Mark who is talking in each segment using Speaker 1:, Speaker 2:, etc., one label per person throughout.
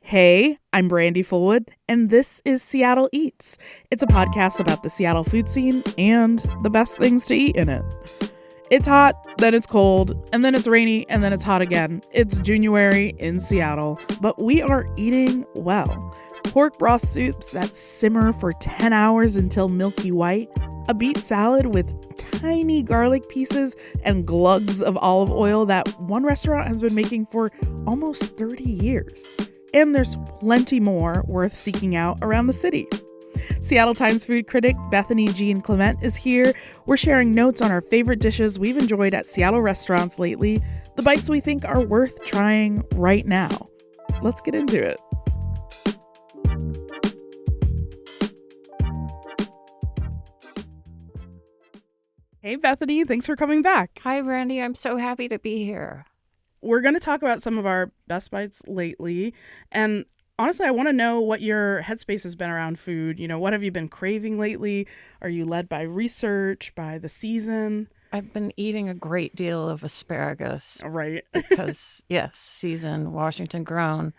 Speaker 1: Hey, I'm Brandi Fullwood, and this is Seattle Eats. It's a podcast about the Seattle food scene and the best things to eat in it. It's hot, then it's cold, and then it's rainy, and then it's hot again. It's Juneuary in Seattle, but we are eating well. Pork broth soups that simmer for 10 hours until milky white, a beet salad with tiny garlic pieces and glugs of olive oil that one restaurant has been making for almost 30 years. And there's plenty more worth seeking out around the city. Seattle Times food critic Bethany Jean Clement is here. We're sharing notes on our favorite dishes we've enjoyed at Seattle restaurants lately, the bites we think are worth trying right now. Let's get into it. Hey, Bethany, thanks for coming back.
Speaker 2: Hi, Brandi. I'm so happy to be here.
Speaker 1: We're going to talk about some of our best bites lately. And honestly, I want to know what your headspace has been around food. You know, what have you been craving lately? Are you led by research, by the season?
Speaker 2: I've been eating a great deal of asparagus.
Speaker 1: Right.
Speaker 2: Because, yes, season, Washington grown,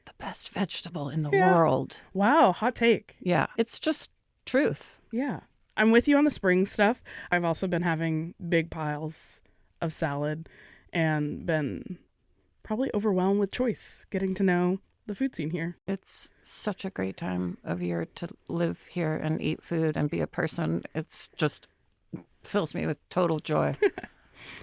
Speaker 2: the best vegetable in the world.
Speaker 1: Wow, hot take.
Speaker 2: Yeah, it's just truth.
Speaker 1: Yeah. I'm with you on the spring stuff. I've also been having big piles of salad and been probably overwhelmed with choice, getting to know the food scene here.
Speaker 2: It's such a great time of year to live here and eat food and be a person. It's just fills me with total joy.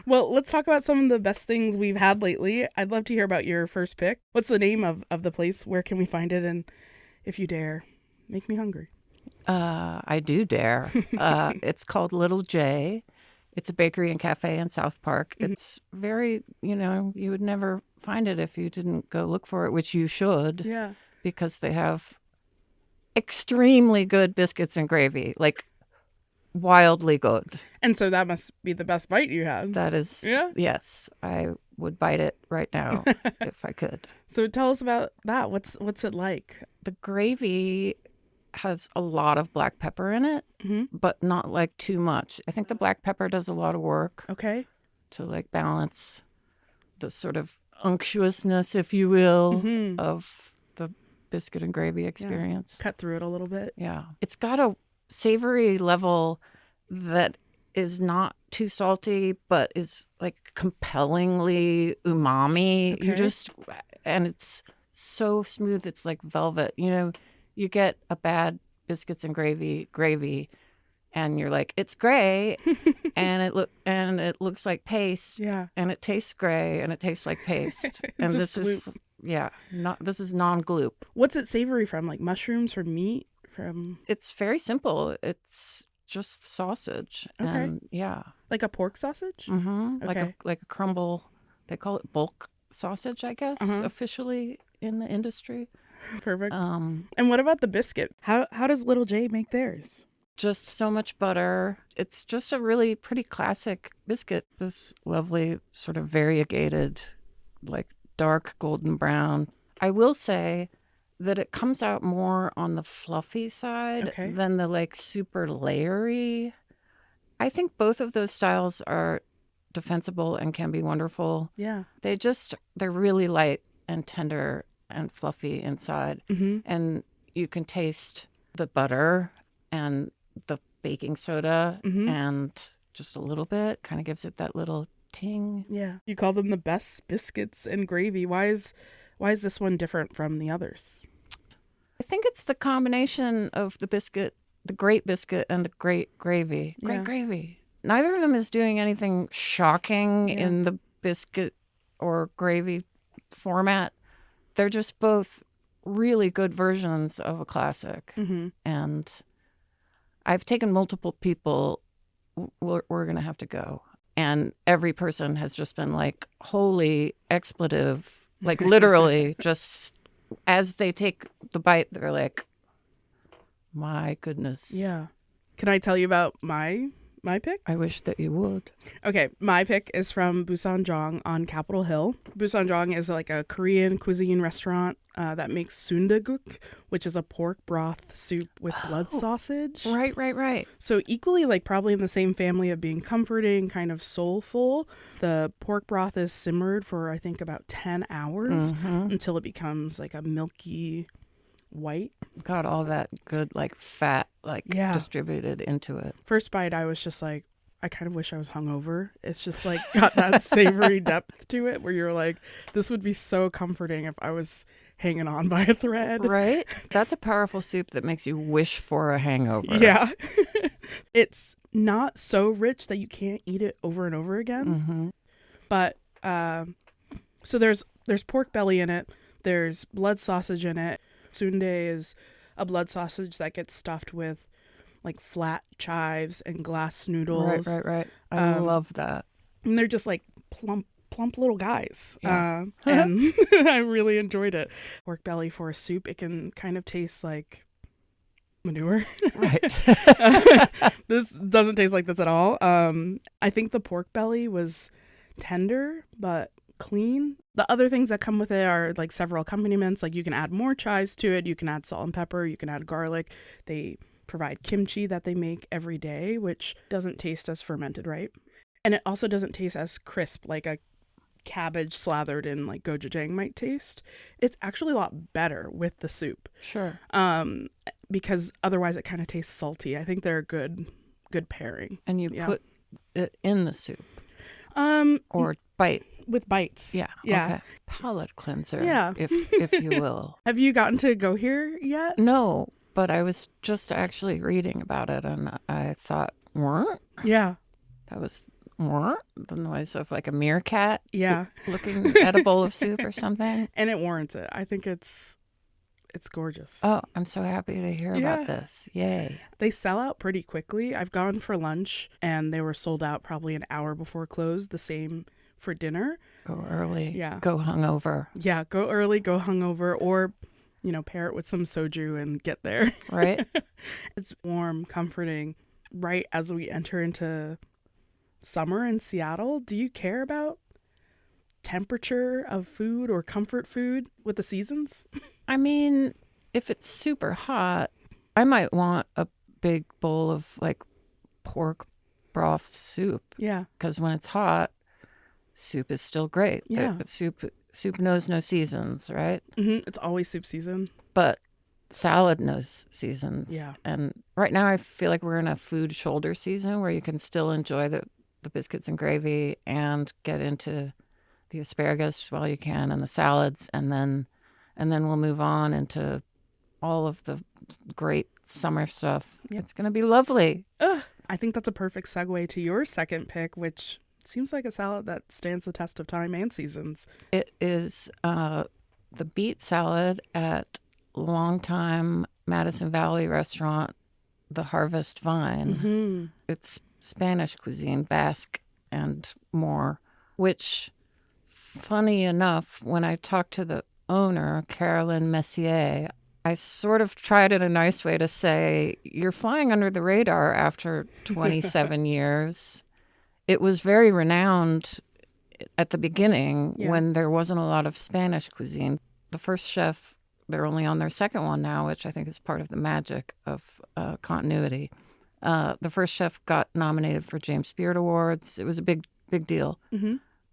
Speaker 1: Well, let's talk about some of the best things we've had lately. I'd love to hear about your first pick. What's the name of the place? Where can we find it? And if you dare, make me hungry.
Speaker 2: I do dare. It's called Little Jaye. It's a bakery and cafe in South Park. It's very, you would never find it if you didn't go look for it, which you should.
Speaker 1: Yeah. Because
Speaker 2: they have extremely good biscuits and gravy, like wildly good.
Speaker 1: And so that must be the best bite you had.
Speaker 2: That is, yes. I would bite it right now if I could.
Speaker 1: So tell us about that. What's it like?
Speaker 2: The gravy has a lot of black pepper in it, but not like too much. I think the black pepper does a lot of work.
Speaker 1: Okay.
Speaker 2: To like balance the sort of unctuousness, if you will, of the biscuit and gravy experience.
Speaker 1: Yeah. Cut through it a little bit.
Speaker 2: Yeah. It's got a savory level that is not too salty, but is like compellingly umami.
Speaker 1: Okay.
Speaker 2: And it's so smooth. It's like velvet. You get a bad biscuits and gravy, and you're like, it's gray, and it looks like paste, and it tastes gray, and it tastes like paste, and this is non-gloop.
Speaker 1: What's it savory from? Like mushrooms, from meat, from?
Speaker 2: It's very simple. It's just sausage, and
Speaker 1: like a pork sausage.
Speaker 2: Okay. Like a crumble. They call it bulk sausage, I guess, officially in the industry.
Speaker 1: Perfect. And what about the biscuit? How does Little Jaye make theirs?
Speaker 2: Just so much butter. It's just a really pretty classic biscuit. This lovely sort of variegated, like dark golden brown. I will say that it comes out more on the fluffy side than the like super layery. I think both of those styles are defensible and can be wonderful.
Speaker 1: Yeah.
Speaker 2: They're really light and tender and fluffy inside, and you can taste the butter and the baking soda, and just a little bit kind of gives it that little ting.
Speaker 1: Yeah, you call them the best biscuits and gravy. Why is this one different from the others?
Speaker 2: I think it's the combination of the biscuit, the great biscuit, and the great gravy. Great gravy. Neither of them is doing anything shocking in the biscuit or gravy format. They're just both really good versions of a classic. And I've taken multiple people. We're going to have to go. And every person has just been like, holy expletive. Like literally just as they take the bite, they're like, my goodness.
Speaker 1: Yeah. Can I tell you about my my pick?
Speaker 2: I wish that you would.
Speaker 1: Okay, my pick is from Busan Jeong on Capitol Hill. Busan Jeong is like a Korean cuisine restaurant that makes soondaeguk, which is a pork broth soup with blood sausage.
Speaker 2: Right.
Speaker 1: So equally, like probably in the same family of being comforting, kind of soulful. The pork broth is simmered for I think about 10 hours until it becomes like a milky white.
Speaker 2: Got all that good like fat distributed into it.
Speaker 1: First bite, I was just like, I kind of wish I was hungover. It's just like got that savory depth to it where you're like, this would be so comforting if I was hanging on by a thread.
Speaker 2: Right? That's a powerful soup that makes you wish for a hangover.
Speaker 1: Yeah. It's not so rich that you can't eat it over and over again. But so there's pork belly in it. There's blood sausage in it. Sundae is a blood sausage that gets stuffed with like flat chives and glass noodles.
Speaker 2: Right. I love that.
Speaker 1: And they're just like plump little guys.
Speaker 2: Yeah.
Speaker 1: And I really enjoyed it. Pork belly for a soup, it can kind of taste like manure.
Speaker 2: Right.
Speaker 1: This doesn't taste like this at all. I think the pork belly was tender but clean. The other things that come with it are like several accompaniments. Like you can add more chives to it. You can add salt and pepper. You can add garlic. They provide kimchi that they make every day, which doesn't taste as fermented, right? And it also doesn't taste as crisp like a cabbage slathered in like gochujang might taste. It's actually a lot better with the soup.
Speaker 2: Sure.
Speaker 1: Because otherwise it kind of tastes salty. I think they're a good pairing.
Speaker 2: And you put it in the soup. Or bite.
Speaker 1: With bites.
Speaker 2: Yeah. Okay. Palate cleanser.
Speaker 1: Yeah.
Speaker 2: if you will.
Speaker 1: Have you gotten to go here yet?
Speaker 2: No, but I was just actually reading about it and I thought, what?
Speaker 1: Yeah.
Speaker 2: That was what? The noise of like a meerkat.
Speaker 1: Yeah.
Speaker 2: Looking at a bowl of soup or something.
Speaker 1: And it warrants it. I think it's gorgeous.
Speaker 2: Oh, I'm so happy to hear about this. Yay.
Speaker 1: They sell out pretty quickly. I've gone for lunch and they were sold out probably an hour before close. The same for dinner.
Speaker 2: Go early.
Speaker 1: Yeah.
Speaker 2: Go hungover.
Speaker 1: Yeah, go early, go hungover, or, pair it with some soju and get there.
Speaker 2: Right.
Speaker 1: It's warm, comforting, right as we enter into summer in Seattle. Do you care about temperature of food or comfort food with the seasons?
Speaker 2: I mean, if it's super hot, I might want a big bowl of like pork broth soup.
Speaker 1: Yeah.
Speaker 2: Because when it's hot, soup is still great.
Speaker 1: Yeah.
Speaker 2: Soup knows no seasons, right?
Speaker 1: It's always soup season.
Speaker 2: But salad knows seasons.
Speaker 1: Yeah.
Speaker 2: And right now I feel like we're in a food shoulder season where you can still enjoy the biscuits and gravy and get into the asparagus while you can and the salads and then we'll move on into all of the great summer stuff. Yep. It's going to be lovely.
Speaker 1: I think that's a perfect segue to your second pick, which seems like a salad that stands the test of time and seasons.
Speaker 2: It is the beet salad at longtime Madison Valley restaurant, The Harvest Vine. It's Spanish cuisine, Basque and more, which, funny enough, when I talked to the owner, Carolyn Messier, I sort of tried in a nice way to say, you're flying under the radar after 27 years. It was very renowned at the beginning when there wasn't a lot of Spanish cuisine. The first chef, they're only on their second one now, which I think is part of the magic of continuity. The first chef got nominated for James Beard Awards. It was a big deal.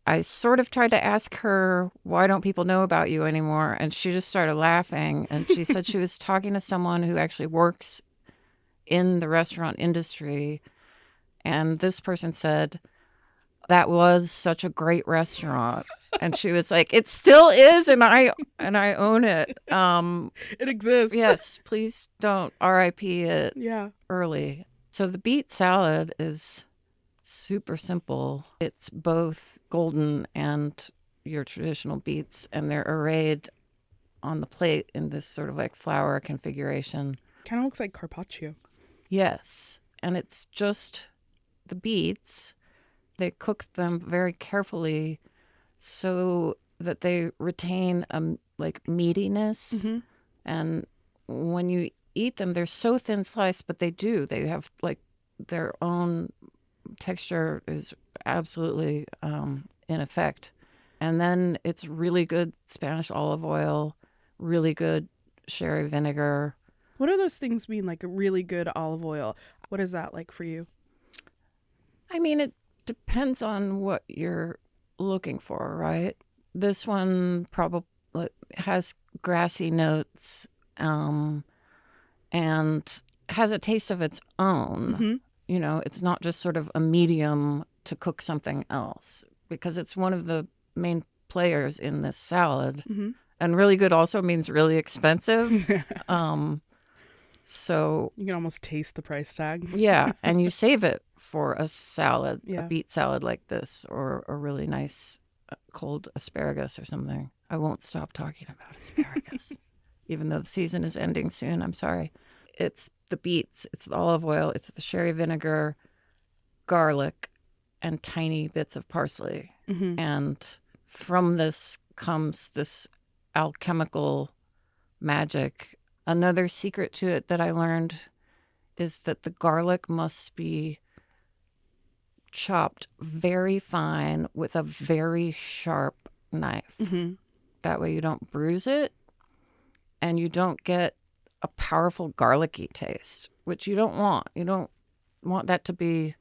Speaker 2: I sort of tried to ask her, why don't people know about you anymore? And she just started laughing. And she said she was talking to someone who actually works in the restaurant industry. And this person said, that was such a great restaurant. And she was like, it still is. And I own it.
Speaker 1: It exists.
Speaker 2: Yes, please don't RIP it early. So the beet salad is super simple. It's both golden and your traditional beets, and they're arrayed on the plate in this sort of like flower configuration.
Speaker 1: Kind of looks like carpaccio.
Speaker 2: Yes, and it's just the beets. They cook them very carefully so that they retain like meatiness. And when you eat them, they're so thin sliced, but they have like their own texture is absolutely in effect. And then it's really good Spanish olive oil, really good sherry vinegar.
Speaker 1: What do those things mean, like a really good olive oil? What is that like for you?
Speaker 2: I mean, it depends on what you're looking for, right? This one probably has grassy notes and has a taste of its own.
Speaker 1: Mm-hmm.
Speaker 2: You know, it's not just sort of a medium to cook something else, because it's one of the main players in this salad.
Speaker 1: Mm-hmm.
Speaker 2: And really good also means really expensive. So
Speaker 1: you can almost taste the price tag.
Speaker 2: Yeah, and you save it for a salad,
Speaker 1: Yeah.
Speaker 2: a beet salad like this, or a really nice cold asparagus or something. I won't stop talking about asparagus, even though the season is ending soon. I'm sorry. It's the beets, it's the olive oil, it's the sherry vinegar, garlic, and tiny bits of parsley.
Speaker 1: Mm-hmm.
Speaker 2: And from this comes this alchemical magic. Another secret to it that I learned is that the garlic must be chopped very fine with a very sharp knife.
Speaker 1: Mm-hmm.
Speaker 2: That way you don't bruise it and you don't get a powerful garlicky taste, which you don't want. You don't want that to be,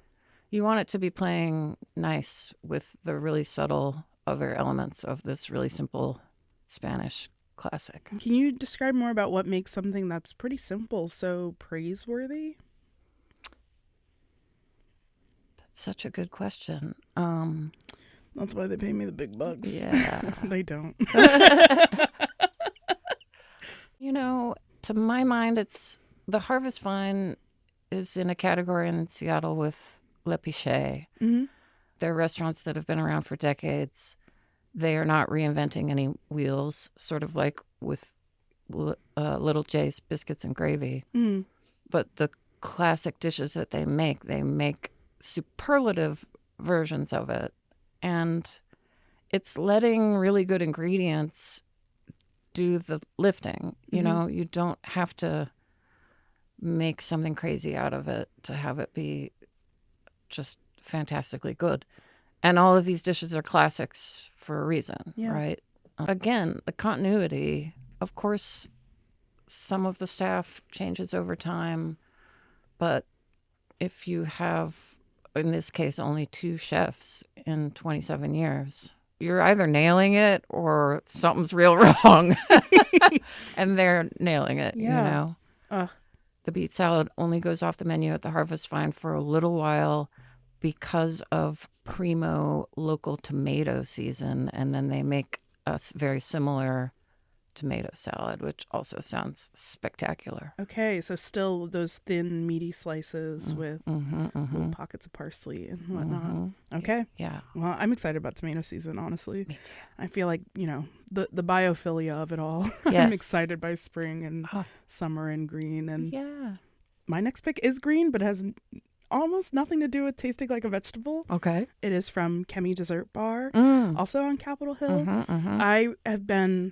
Speaker 2: you want it to be playing nice with the really subtle other elements of this really simple Spanish classic.
Speaker 1: Can you describe more about what makes something that's pretty simple so praiseworthy?
Speaker 2: That's such a good question.
Speaker 1: That's why they pay me the big bucks.
Speaker 2: Yeah.
Speaker 1: They don't.
Speaker 2: You know, to my mind, it's the harvest vine is in a category in Seattle with Le Pichet.
Speaker 1: Mm-hmm.
Speaker 2: They're restaurants that have been around for decades. They are not reinventing any wheels, sort of like with Little Jaye's biscuits and gravy.
Speaker 1: Mm.
Speaker 2: But the classic dishes that they make superlative versions of it. And it's letting really good ingredients do the lifting. You know, you don't have to make something crazy out of it to have it be just fantastically good. And all of these dishes are classics for a reason, right? Again, the continuity, of course, some of the staff changes over time, but if you have, in this case, only 2 chefs in 27 years, you're either nailing it or something's real wrong. And they're nailing it, you know? The beet salad only goes off the menu at the Harvest Vine for a little while because of primo local tomato season. And then they make a very similar tomato salad, which also sounds spectacular.
Speaker 1: Okay, so still those thin, meaty slices with little pockets of parsley and whatnot. Okay.
Speaker 2: Yeah.
Speaker 1: Well, I'm excited about tomato season, honestly.
Speaker 2: Me too.
Speaker 1: I feel like, you know, the biophilia of it all.
Speaker 2: Yes.
Speaker 1: I'm excited by spring and summer and green. And
Speaker 2: yeah.
Speaker 1: my next pick is green, but has almost nothing to do with tasting like a vegetable.
Speaker 2: Okay.
Speaker 1: It is from Kemi Dessert Bar,
Speaker 2: Mm.
Speaker 1: also on Capitol Hill. I have been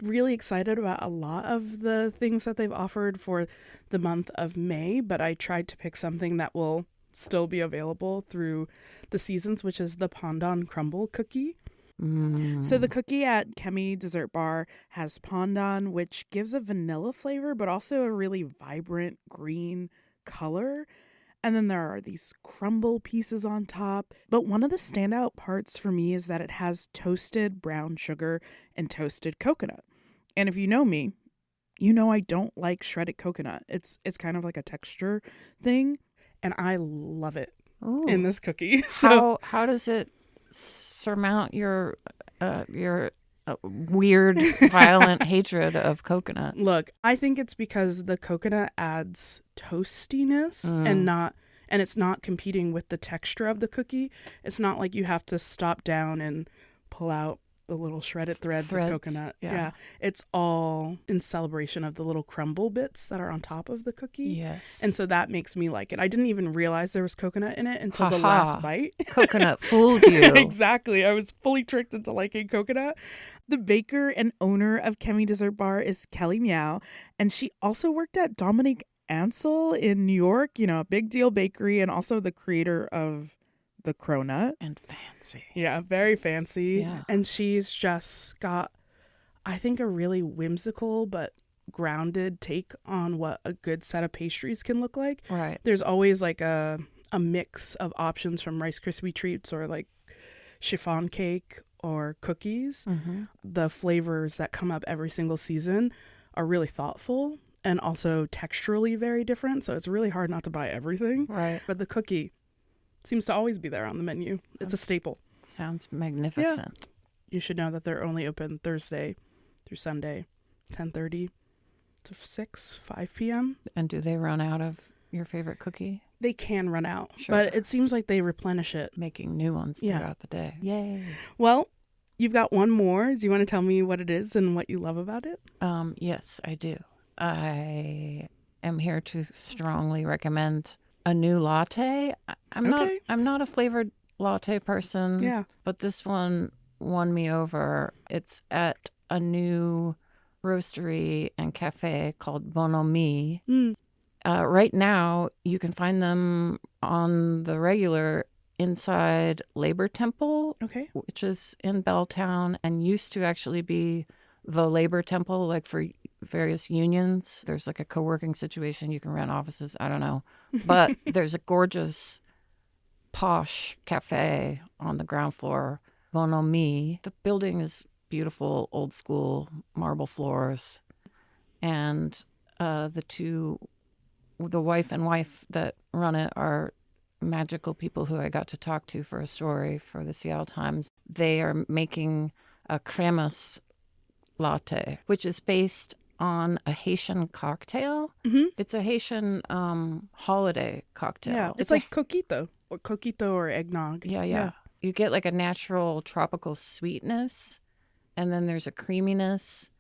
Speaker 1: really excited about a lot of the things that they've offered for the month of May, but I tried to pick something that will still be available through the seasons, which is the pandan crumble cookie. So the cookie at Kemi Dessert Bar has pandan, which gives a vanilla flavor, but also a really vibrant green color. And then there are these crumble pieces on top. But one of the standout parts for me is that it has toasted brown sugar and toasted coconut. And if you know me, you know I don't like shredded coconut. It's kind of like a texture thing, and I love it in this cookie. So
Speaker 2: how does it surmount your weird, violent hatred of coconut?
Speaker 1: Look, I think it's because the coconut adds toastiness and it's not competing with the texture of the cookie. It's not like you have to stop down and pull out the little shredded threads of coconut. Yeah. It's all in celebration of the little crumble bits that are on top of the cookie.
Speaker 2: Yes.
Speaker 1: And so that makes me like it. I didn't even realize there was coconut in it until the last bite.
Speaker 2: Coconut fooled you.
Speaker 1: Exactly. I was fully tricked into liking coconut. The baker and owner of Kemi Dessert Bar is Kelly Meow, and she also worked at Dominique Ansel in New York, a big deal bakery, and also the creator of the cronut.
Speaker 2: And fancy.
Speaker 1: Yeah, very fancy.
Speaker 2: Yeah.
Speaker 1: And she's just got, I think, a really whimsical but grounded take on what a good set of pastries can look like.
Speaker 2: Right.
Speaker 1: There's always like a mix of options from Rice Krispie treats or like chiffon cake or cookies.
Speaker 2: Mm-hmm.
Speaker 1: The flavors that come up every single season are really thoughtful and also texturally very different. So it's really hard not to buy everything.
Speaker 2: Right.
Speaker 1: But the cookie seems to always be there on the menu. It's a staple.
Speaker 2: Sounds magnificent.
Speaker 1: Yeah. You should know that they're only open Thursday through Sunday, 10:30 to 5 p.m.
Speaker 2: And do they run out of your favorite cookie?
Speaker 1: They can run out,
Speaker 2: Sure.
Speaker 1: but it seems like they replenish it.
Speaker 2: Making new ones throughout the day. Yay.
Speaker 1: Well, you've got one more. Do you want to tell me what it is and what you love about it?
Speaker 2: Yes, I do. I am here to strongly recommend a new latte. I'm not a flavored latte person.
Speaker 1: Yeah.
Speaker 2: But this one won me over. It's at a new roastery and cafe called Bonhomie. Right now, you can find them on the regular inside Labor Temple, which is in Belltown and used to actually be the Labor Temple, like for various unions. There's like a co-working situation. You can rent offices. I don't know. But there's a gorgeous, posh cafe on the ground floor, Bonhomie. The building is beautiful, old school, marble floors. And the wife and wife that run it are magical people who I got to talk to for a story for the Seattle Times. They are making a kremas latte, which is based on a Haitian cocktail. Mm-hmm. It's a Haitian holiday cocktail.
Speaker 1: Yeah, it's like coquito or eggnog.
Speaker 2: Yeah. You get like a natural tropical sweetness, and then there's a creaminess.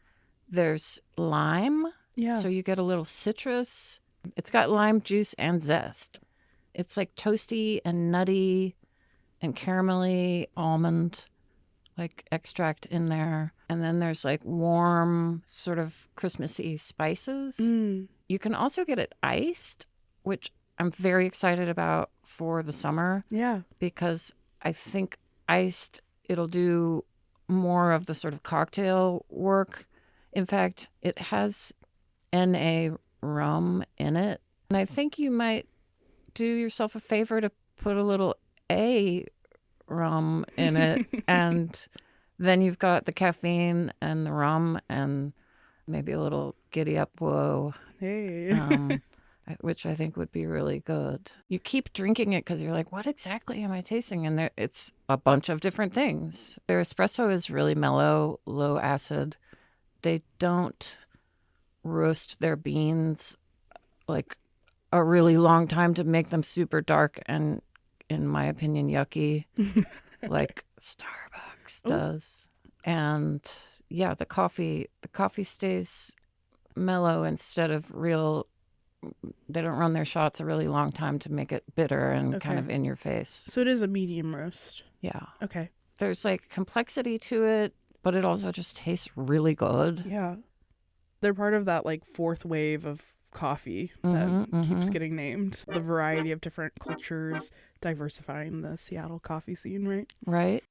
Speaker 2: There's lime.
Speaker 1: Yeah.
Speaker 2: So you get a little citrus. It's got lime juice and zest. It's like toasty and nutty and caramelly almond like extract in there. And then there's like warm sort of Christmassy spices. You can also get it iced, which I'm very excited about for the summer. Yeah. Because I think iced, it'll do more of the sort of cocktail work. In fact, it has NA rum in it. And I think you might do yourself a favor to put a little A rum in it. And then you've got the caffeine and the rum and maybe a little giddy up whoa.
Speaker 1: Hey.
Speaker 2: Which I think would be really good. You keep drinking it because you're like, what exactly am I tasting? And it's a bunch of different things. Their espresso is really mellow, low acid. They don't roast their beans like a really long time to make them super dark and, in my opinion, yucky, like Starbucks does. And yeah, the coffee stays mellow instead of real. They don't run their shots a really long time to make it bitter and kind of in your face.
Speaker 1: So it is a medium roast.
Speaker 2: Yeah.
Speaker 1: Okay.
Speaker 2: There's like complexity to it, but it also just tastes really good.
Speaker 1: Yeah. They're part of that like fourth wave of coffee that keeps getting named. The variety of different cultures diversifying the Seattle coffee scene, right?
Speaker 2: Right.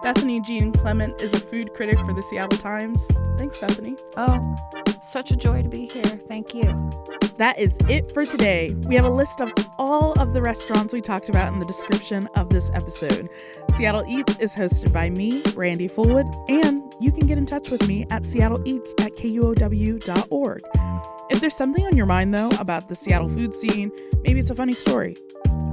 Speaker 1: Bethany Jean Clement is a food critic for the Seattle Times. Thanks, Bethany.
Speaker 2: Oh, such a joy to be here. Thank you.
Speaker 1: That is it for today. We have a list of all of the restaurants we talked about in the description of this episode. Seattle Eats is hosted by me, Brandi Fullwood, and you can get in touch with me at seattleeats@KUOW.org. If there's something on your mind, though, about the Seattle food scene, maybe it's a funny story,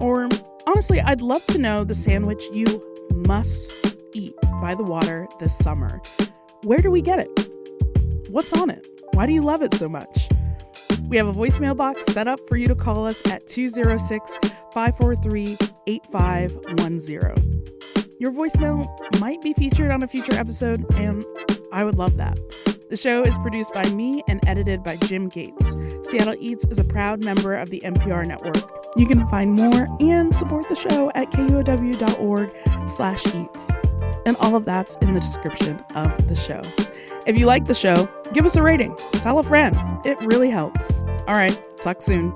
Speaker 1: or honestly, I'd love to know the sandwich you must eat by the water this summer. Where do we get it? What's on it? Why do you love it so much? We have a voicemail box set up for you to call us at 206-543-8510. Your voicemail might be featured on a future episode, and I would love that. The show is produced by me and edited by Jim Gates. Seattle Eats is a proud member of the NPR network. You can find more and support the show at KUOW.org/eats. And all of that's in the description of the show. If you like the show, give us a rating. Tell a friend. It really helps. All right. Talk soon.